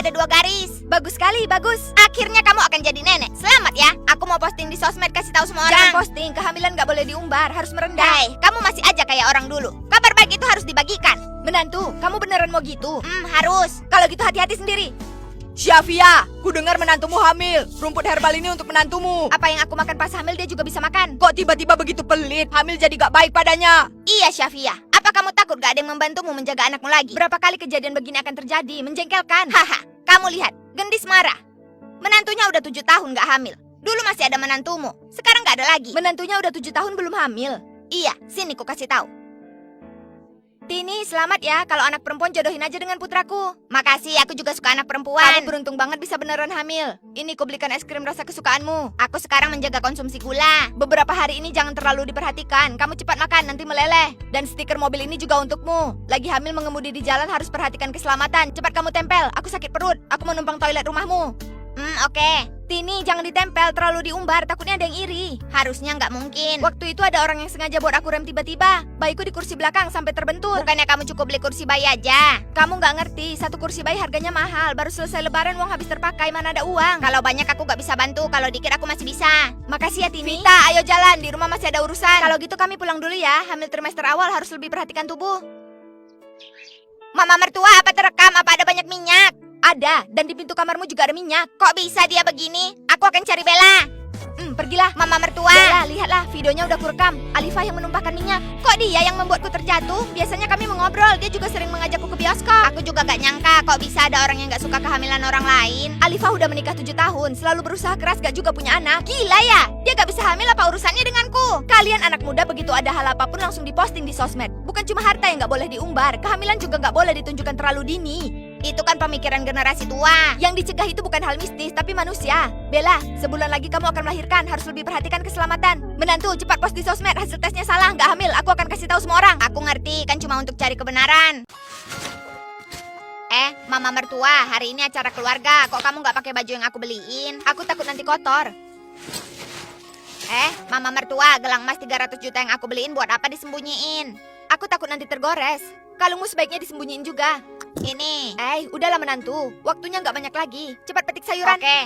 ada 2 garis. Bagus sekali, bagus. Akhirnya kamu akan jadi nenek. Selamat ya. Aku mau posting di sosmed, kasih tahu semua orang. Jangan posting, kehamilan nggak boleh diumbar, harus merendah. Hei, kamu masih aja kayak orang dulu. Kabar baik itu harus dibagikan. Menantu, kamu beneran mau gitu? Harus. Kalau gitu hati-hati sendiri. Syafia, ku dengar menantumu hamil. Rumput herbal ini untuk menantumu. Apa yang aku makan pas hamil dia juga bisa makan? Kok tiba-tiba begitu pelit? Hamil jadi gak baik padanya. Iya, Syafia. Apa kamu takut gak ada yang membantumu menjaga anakmu lagi? Berapa kali kejadian begini akan terjadi? Menjengkelkan. Haha, kamu lihat. Gendis marah. Menantunya udah 7 tahun gak hamil. Dulu masih ada menantumu. Sekarang gak ada lagi. Menantunya udah 7 tahun belum hamil. Iya, sini ku kasih tahu. Tini, selamat ya. Kalau anak perempuan jodohin aja dengan putraku. Makasih, aku juga suka anak Kamu perempuan. beruntung banget bisa beneran hamil. Ini ku belikan es krim rasa kesukaanmu. Aku sekarang menjaga konsumsi gula. Beberapa hari ini jangan terlalu diperhatikan. Kamu cepat makan, nanti meleleh. Dan stiker mobil ini juga untukmu. Lagi hamil mengemudi di jalan harus perhatikan keselamatan. Cepat kamu tempel. Aku sakit perut. Aku mau numpang toilet rumahmu. Oke. Tini, jangan ditempel, terlalu diumbar. Takutnya ada yang iri. Harusnya nggak mungkin. Waktu itu ada orang yang sengaja buat aku rem tiba-tiba. Bayiku di kursi belakang sampai terbentur. Bukannya kamu cukup beli kursi bayi aja? Kamu nggak ngerti, satu kursi bayi harganya mahal. Baru selesai lebaran uang habis terpakai, mana ada uang. Kalau banyak aku nggak bisa bantu. Kalau dikit aku masih bisa. Makasih ya Tini. Vita, ayo jalan. Di rumah masih ada urusan. Kalau gitu kami pulang dulu ya. Hamil trimester awal harus lebih perhatikan tubuh. Mama mertua, apa terekam? Apa ada banyak minyak? Ada, dan di pintu kamarmu juga ada minyak. Kok bisa dia begini? Aku akan cari Bella. Pergilah. Mama mertua. Bella, lihatlah, videonya udah kurekam. Alifah yang menumpahkan minyak. Kok dia yang membuatku terjatuh? Biasanya kami mengobrol, dia juga sering mengajakku ke bioskop. Aku juga gak nyangka kok bisa ada orang yang gak suka kehamilan orang lain. Alifah udah menikah 7 tahun, selalu berusaha keras gak juga punya anak. Gila ya, dia gak bisa hamil apa urusannya denganku? Kalian anak muda begitu ada hal apapun langsung diposting di sosmed. Bukan cuma harta yang gak boleh diumbar, kehamilan juga gak boleh ditunjukkan terlalu dini. Itu kan pemikiran generasi tua. Yang dicegah itu bukan hal mistis, tapi manusia. Bella, sebulan lagi kamu akan melahirkan, harus lebih perhatikan keselamatan. Menantu, cepat post di sosmed, hasil tesnya salah, nggak hamil. Aku akan kasih tahu semua orang. Aku ngerti, kan cuma untuk cari kebenaran. Mama mertua, hari ini acara keluarga. Kok kamu nggak pakai baju yang aku beliin? Aku takut nanti kotor. Mama mertua, gelang emas 300 juta yang aku beliin buat apa disembunyiin? Aku takut nanti tergores. Kalungmu sebaiknya disembunyiin juga. Ini. Udahlah menantu. Waktunya nggak banyak lagi. Cepat petik sayuran. Oke.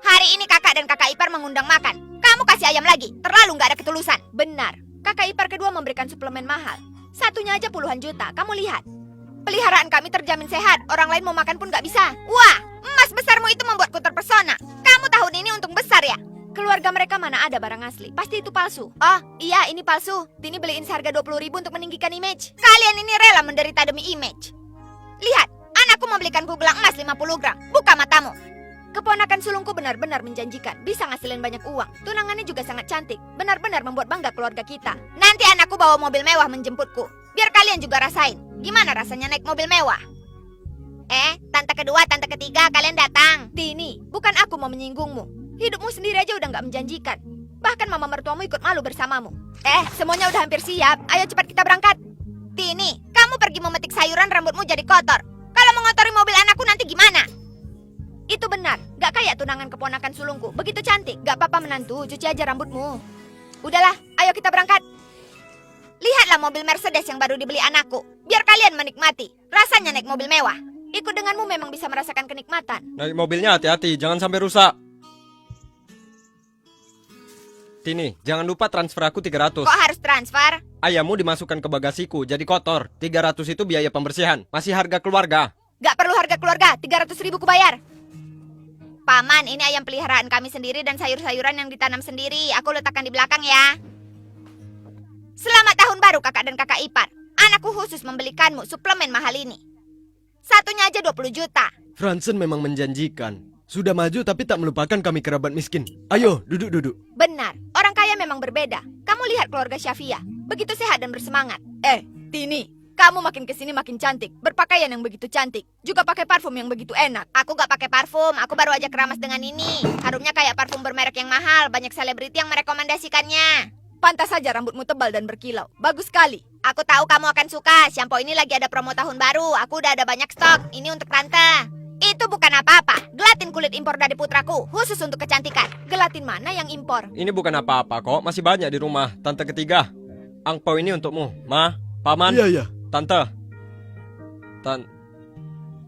Hari ini kakak dan kakak ipar mengundang makan. Kamu kasih ayam lagi. Terlalu nggak ada ketulusan. Benar. Kakak ipar kedua memberikan suplemen mahal. Satunya aja puluhan juta. Kamu lihat. Peliharaan kami terjamin sehat. Orang lain mau makan pun nggak bisa. Wah, emas besarmu itu membuatku terpesona. Kamu tahun ini untung besar ya? Keluarga mereka mana ada barang asli. Pasti itu palsu. Oh, iya ini palsu. Tini beliin seharga 20.000 untuk meninggikan image. Kalian ini rela menderita demi image. Lihat, anakku membelikanku gelang emas 50 gram. Buka matamu. Keponakan sulungku benar-benar menjanjikan. Bisa ngasilin banyak uang. Tunangannya juga sangat cantik. Benar-benar membuat bangga keluarga kita. Nanti anakku bawa mobil mewah menjemputku. Biar kalian juga rasain. Gimana rasanya naik mobil mewah? Tante kedua, tante ketiga, kalian datang. Tini, bukan aku mau menyinggungmu. Hidupmu sendiri aja udah nggak menjanjikan. Bahkan mama mertuamu ikut malu bersamamu. Semuanya udah hampir siap. Ayo cepat kita berangkat. Tini, kamu pergi memetik sayuran rambutmu jadi kotor. Kalau mengotori mobil anakku nanti gimana? Itu benar. Gak kayak tunangan keponakan sulungku. Begitu cantik. Gak apa-apa menantu. Cuci aja rambutmu. Udahlah, ayo kita berangkat. Lihatlah mobil Mercedes yang baru dibeli anakku. Biar kalian menikmati. Rasanya naik mobil mewah. Ikut denganmu memang bisa merasakan kenikmatan. Naik mobilnya hati-hati, jangan sampai rusak. Tini, jangan lupa transfer aku 300. Kok harus transfer? Ayammu dimasukkan ke bagasiku, jadi kotor. 300 itu biaya pembersihan. Masih harga keluarga. Gak perlu harga keluarga, 300.000 ku bayar. Paman, ini ayam peliharaan kami sendiri dan sayur-sayuran yang ditanam sendiri. Aku letakkan di belakang ya. Selamat tahun baru kakak dan kakak ipar. Anakku khusus membelikanmu suplemen mahal ini. Satunya aja 20 juta. Fransen memang menjanjikan. Sudah maju tapi tak melupakan kami kerabat miskin. Ayo, duduk-duduk. Benar, orang kaya memang berbeda. Kamu lihat keluarga Syafia, begitu sehat dan bersemangat. Tini, kamu makin kesini makin cantik. Berpakaian yang begitu cantik. Juga pakai parfum yang begitu enak. Aku gak pakai parfum, aku baru aja keramas dengan ini. Harumnya kayak parfum bermerek yang mahal. Banyak selebriti yang merekomendasikannya. Pantas saja rambutmu tebal dan berkilau. Bagus sekali. Aku tahu kamu akan suka. Shampoo ini lagi ada promo tahun baru. Aku udah ada banyak stok. Ini untuk tante. Itu bukan apa-apa. Gelatin kulit impor dari putraku. Khusus untuk kecantikan. Gelatin mana yang impor? Ini bukan apa-apa kok, masih banyak di rumah. Tante ketiga, angpau ini untukmu. Ma, paman, Iya. tante.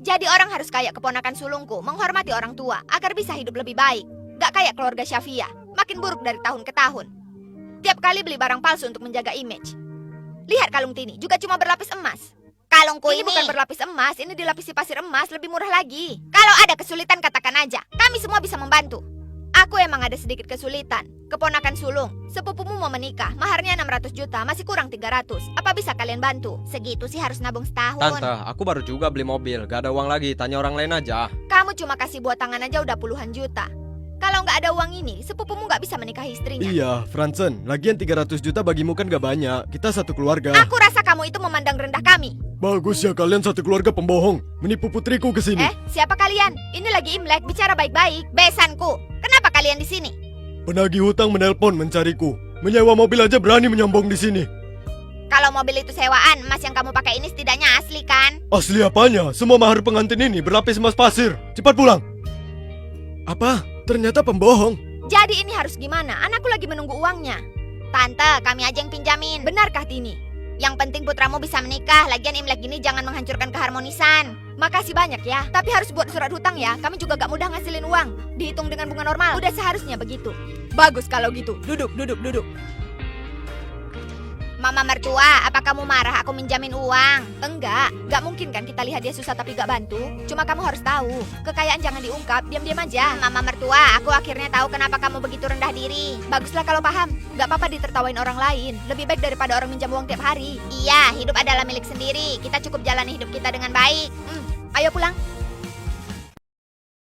Jadi orang harus kayak keponakan sulungku, menghormati orang tua, agar bisa hidup lebih baik. Gak kayak keluarga Syafia, makin buruk dari tahun ke tahun. Tiap kali beli barang palsu untuk menjaga image. Lihat kalung Tini, juga cuma berlapis emas. Kalungku Ini ini bukan berlapis emas, ini dilapisi pasir emas, lebih murah lagi. Kalau ada kesulitan katakan aja. Kami semua bisa membantu. Aku emang ada sedikit kesulitan. Keponakan sulung, sepupumu mau menikah, maharnya 600 juta, masih kurang 300. Apa bisa kalian bantu? Segitu sih harus nabung setahun. Tante, aku baru juga beli mobil. Gak ada uang lagi, tanya orang lain aja. Kamu cuma kasih buat tangan aja udah puluhan juta. Kalau nggak ada uang ini, sepupumu nggak bisa menikahi istrinya. Iya, Franzen, lagian 300 juta bagimu kan gak banyak. Kita satu keluarga. Aku rasa kamu itu memandang rendah kami. Bagus ya kalian satu keluarga pembohong. Menipu putriku ke sini. Siapa kalian? Ini lagi Imlek, bicara baik-baik. Besanku, kenapa kalian di sini? Penagih hutang menelpon mencariku. Menyewa mobil aja berani menyombong di sini. Kalau mobil itu sewaan, emas yang kamu pakai ini setidaknya asli kan? Asli apanya? Semua mahar pengantin ini berlapis emas pasir. Cepat pulang. Apa? Ternyata pembohong. Jadi ini harus gimana? Anakku lagi menunggu uangnya. Tante, kami aja yang pinjamin. Benarkah Tini? Yang penting putramu bisa menikah. Lagian Imlek gini jangan menghancurkan keharmonisan. Makasih banyak ya. Tapi harus buat surat hutang ya. Kami juga gak mudah ngasilin uang. Dihitung dengan bunga normal. Udah seharusnya begitu. Bagus kalau gitu. Duduk. Mama mertua, apa kamu marah aku minjamin uang? Enggak, gak mungkin kan kita lihat dia susah tapi gak bantu. Cuma kamu harus tahu, kekayaan jangan diungkap, diam-diam aja. Mama mertua, aku akhirnya tahu kenapa kamu begitu rendah diri. Baguslah kalau paham. Gak apa-apa ditertawain orang lain. Lebih baik daripada orang minjam uang tiap hari. Iya, hidup adalah milik sendiri. Kita cukup jalani hidup kita dengan baik. Ayo pulang.